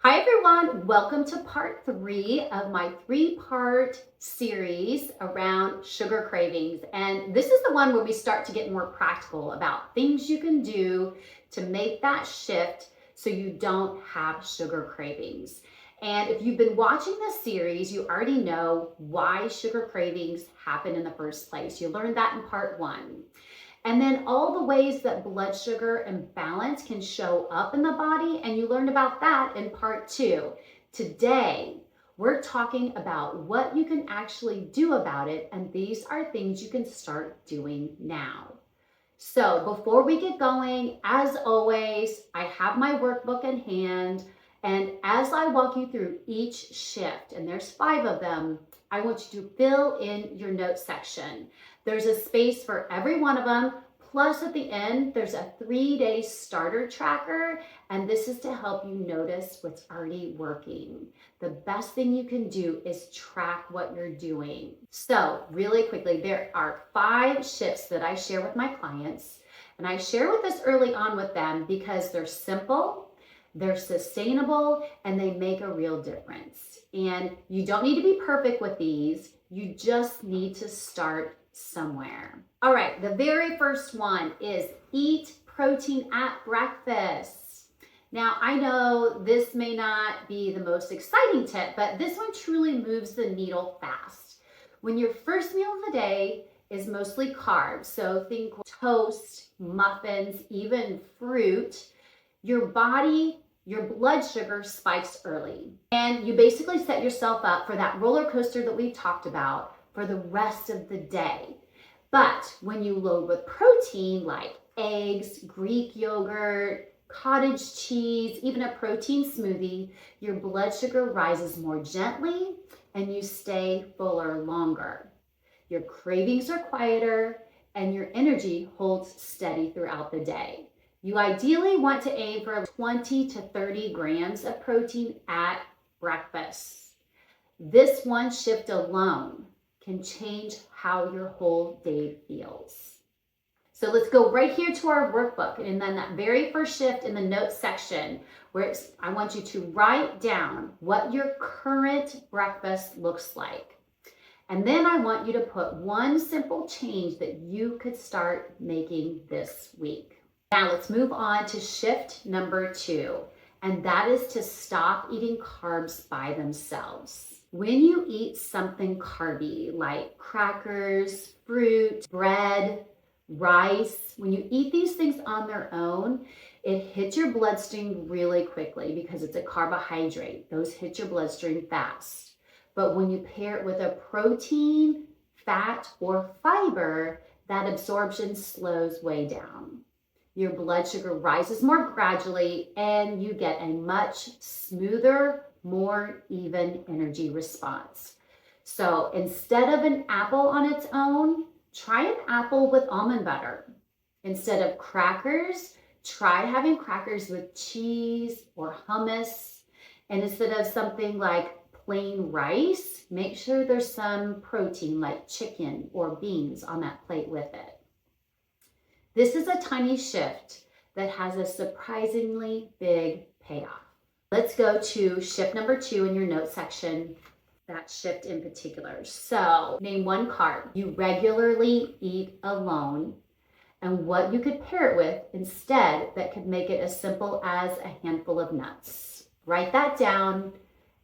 Hi everyone, welcome to part 3 of my 3-part series around sugar cravings. And this is the one where we start to get more practical about things you can do to make that shift so you don't have sugar cravings. And if you've been watching this series, you already know why sugar cravings happen in the first place. You learned that in part 1. And then all the ways that blood sugar imbalance can show up in the body, and you learned about that in part 2. Today, we're talking about what you can actually do about it, and these are things you can start doing now. So before we get going, as always, I have my workbook in hand, and as I walk you through each shift, and there's 5 of them, I want you to fill in your notes section. There's a space for every one of them. Plus at the end, there's a 3-day starter tracker, and this is to help you notice what's already working. The best thing you can do is track what you're doing. So really quickly, there are 5 shifts that I share with my clients, and I share with this early on with them because they're simple, they're sustainable, and they make a real difference. And you don't need to be perfect with these. You just need to start somewhere. All right, the very first one is eat protein at breakfast. Now, I know this may not be the most exciting tip, but this one truly moves the needle fast. When your first meal of the day is mostly carbs, so think toast, muffins, even fruit, your blood sugar spikes early. And you basically set yourself up for that roller coaster that we talked about for the rest of the day. But when you load with protein like eggs, Greek yogurt, cottage cheese, even a protein smoothie, your blood sugar rises more gently and you stay fuller longer. Your cravings are quieter and your energy holds steady throughout the day. You ideally want to aim for 20 to 30 grams of protein at breakfast. This one shift alone can change how your whole day feels. So let's go right here to our workbook, and then that very first shift in the notes section where I want you to write down what your current breakfast looks like. And then I want you to put one simple change that you could start making this week. Now let's move on to shift number 2, and that is to stop eating carbs by themselves. When you eat something carby like crackers, fruit, bread, rice, when you eat these things on their own, it hits your bloodstream really quickly because it's a carbohydrate. Those hit your bloodstream fast. But when you pair it with a protein, fat, or fiber, that absorption slows way down. Your blood sugar rises more gradually and you get a much smoother, more even energy response. So instead of an apple on its own, try an apple with almond butter. Instead of crackers, try having crackers with cheese or hummus. And instead of something like plain rice, make sure there's some protein like chicken or beans on that plate with it. This is a tiny shift that has a surprisingly big payoff. Let's go to shift number 2 in your notes section, that shift in particular. So name one carb you regularly eat alone and what you could pair it with instead that could make it as simple as a handful of nuts. Write that down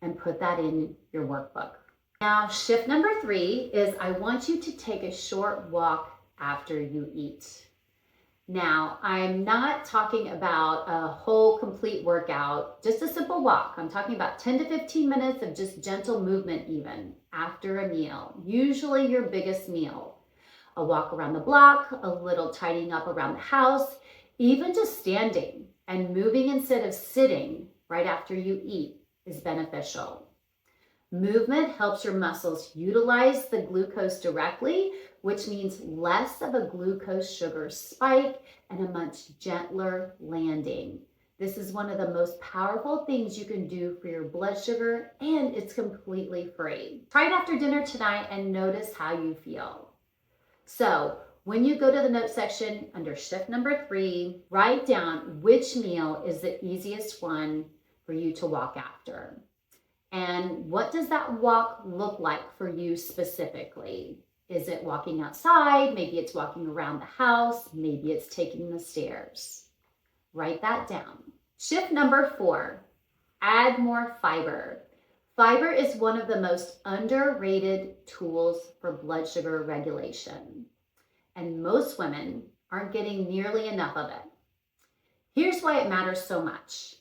and put that in your workbook. Now, shift number 3 is I want you to take a short walk after you eat. Now, I'm not talking about a whole complete workout, just a simple walk. I'm talking about 10 to 15 minutes of just gentle movement even after a meal, usually your biggest meal. A walk around the block, a little tidying up around the house, even just standing and moving instead of sitting right after you eat is beneficial. Movement helps your muscles utilize the glucose directly, which means less of a glucose sugar spike and a much gentler landing. This is one of the most powerful things you can do for your blood sugar, and it's completely free. Try it after dinner tonight and notice how you feel. So when you go to the notes section under shift number 3, write down which meal is the easiest one for you to walk after. And what does that walk look like for you specifically? Is it walking outside? Maybe it's walking around the house. Maybe it's taking the stairs. Write that down. Shift number 4, add more fiber. Fiber is one of the most underrated tools for blood sugar regulation, and most women aren't getting nearly enough of it. Here's why it matters so much.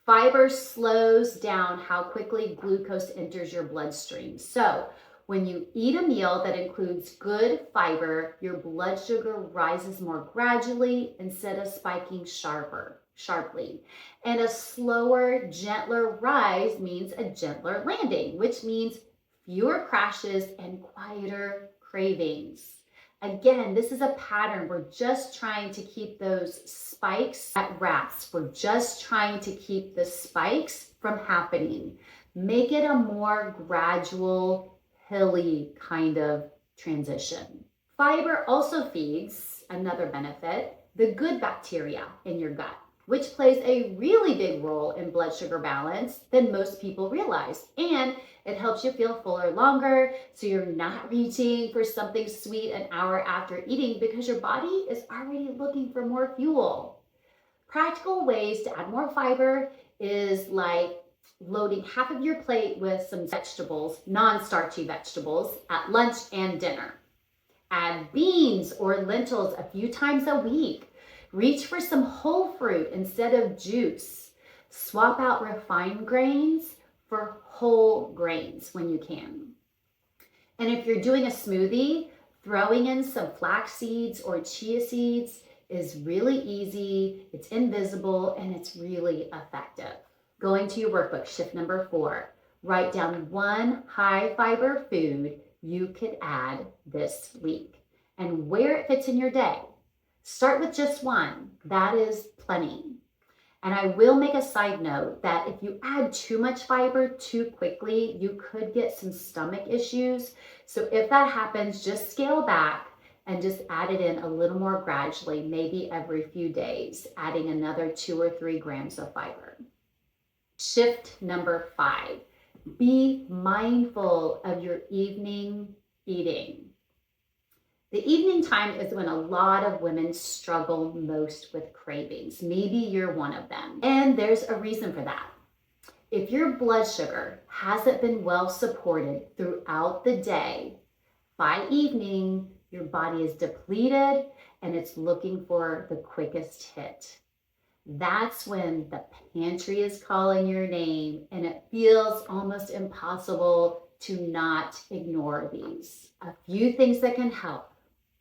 Fiber slows down how quickly glucose enters your bloodstream. So when you eat a meal that includes good fiber, your blood sugar rises more gradually instead of spiking sharply. And a slower, gentler rise means a gentler landing, which means fewer crashes and quieter cravings. Again, this is a pattern. We're just trying to keep those spikes at wraps. We're just trying to keep the spikes from happening. Make it a more gradual, hilly kind of transition. Fiber also feeds, another benefit, the good bacteria in your gut, which plays a really big role in blood sugar balance than most people realize. And it helps you feel fuller longer, so you're not reaching for something sweet an hour after eating because your body is already looking for more fuel. Practical ways to add more fiber is like loading half of your plate with some vegetables, non-starchy vegetables, at lunch and dinner. Add beans or lentils a few times a week. Reach for some whole fruit instead of juice. Swap out refined grains for whole grains when you can. And if you're doing a smoothie, throwing in some flax seeds or chia seeds is really easy, it's invisible, and it's really effective. Going to your workbook, shift number 4, write down one high fiber food you could add this week and where it fits in your day. Start with just one. That is plenty. And I will make a side note that if you add too much fiber too quickly, you could get some stomach issues. So if that happens, just scale back and just add it in a little more gradually, maybe every few days, adding another 2 or 3 grams of fiber. Shift number 5, be mindful of your evening eating. The evening time is when a lot of women struggle most with cravings. Maybe you're one of them. And there's a reason for that. If your blood sugar hasn't been well supported throughout the day, by evening, your body is depleted and it's looking for the quickest hit. That's when the pantry is calling your name and it feels almost impossible to not ignore these. A few things that can help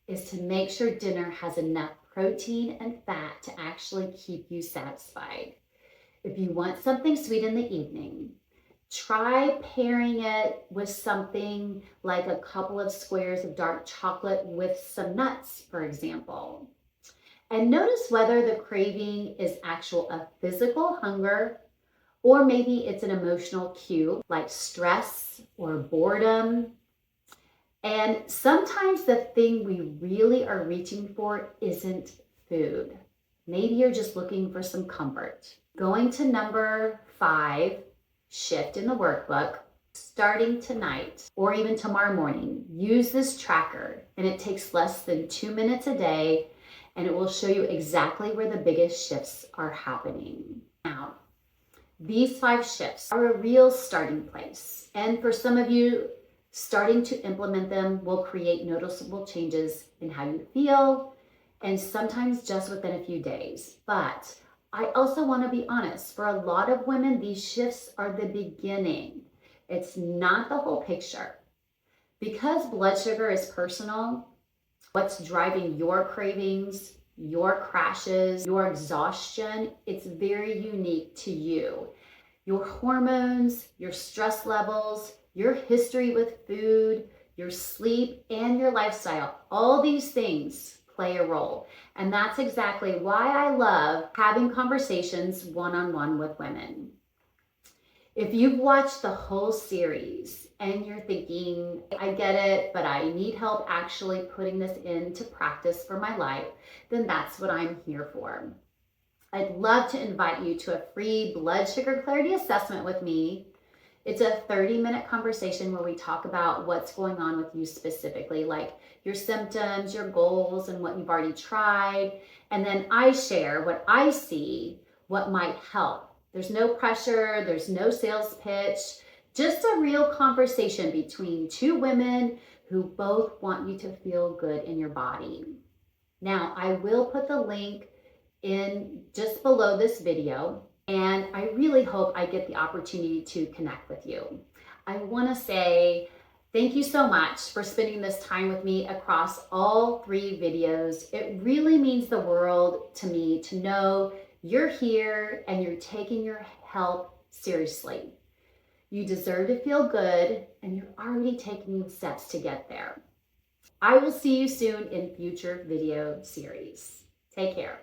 is to make sure dinner has enough protein and fat to actually keep you satisfied. If you want something sweet in the evening, try pairing it with something like a couple of squares of dark chocolate with some nuts, for example. And notice whether the craving is a physical hunger, or maybe it's an emotional cue like stress or boredom. And sometimes the thing we really are reaching for isn't food. Maybe you're just looking for some comfort. Going to number 5, shift in the workbook, starting tonight or even tomorrow morning, use this tracker, and it takes less than 2 minutes a day, and it will show you exactly where the biggest shifts are happening. Now, these 5 shifts are a real starting place. And for some of you, starting to implement them will create noticeable changes in how you feel, and sometimes just within a few days. But I also want to be honest, for a lot of women, these shifts are the beginning. It's not the whole picture. Because blood sugar is personal, what's driving your cravings, your crashes, your exhaustion, it's very unique to you. Your hormones, your stress levels, your history with food, your sleep, and your lifestyle, all these things play a role. And that's exactly why I love having conversations one-on-one with women. If you've watched the whole series and you're thinking, I get it, but I need help actually putting this into practice for my life, then that's what I'm here for. I'd love to invite you to a free blood sugar clarity assessment with me. It's a 30-minute conversation where we talk about what's going on with you specifically, like your symptoms, your goals, and what you've already tried. And then I share what I see, what might help. There's no pressure, there's no sales pitch, just a real conversation between two women who both want you to feel good in your body. Now, I will put the link in just below this video, and I really hope I get the opportunity to connect with you. I want to say thank you so much for spending this time with me across all 3 videos. It really means the world to me to know you're here and you're taking your health seriously. You deserve to feel good, and you're already taking steps to get there. I will see you soon in future video series. Take care.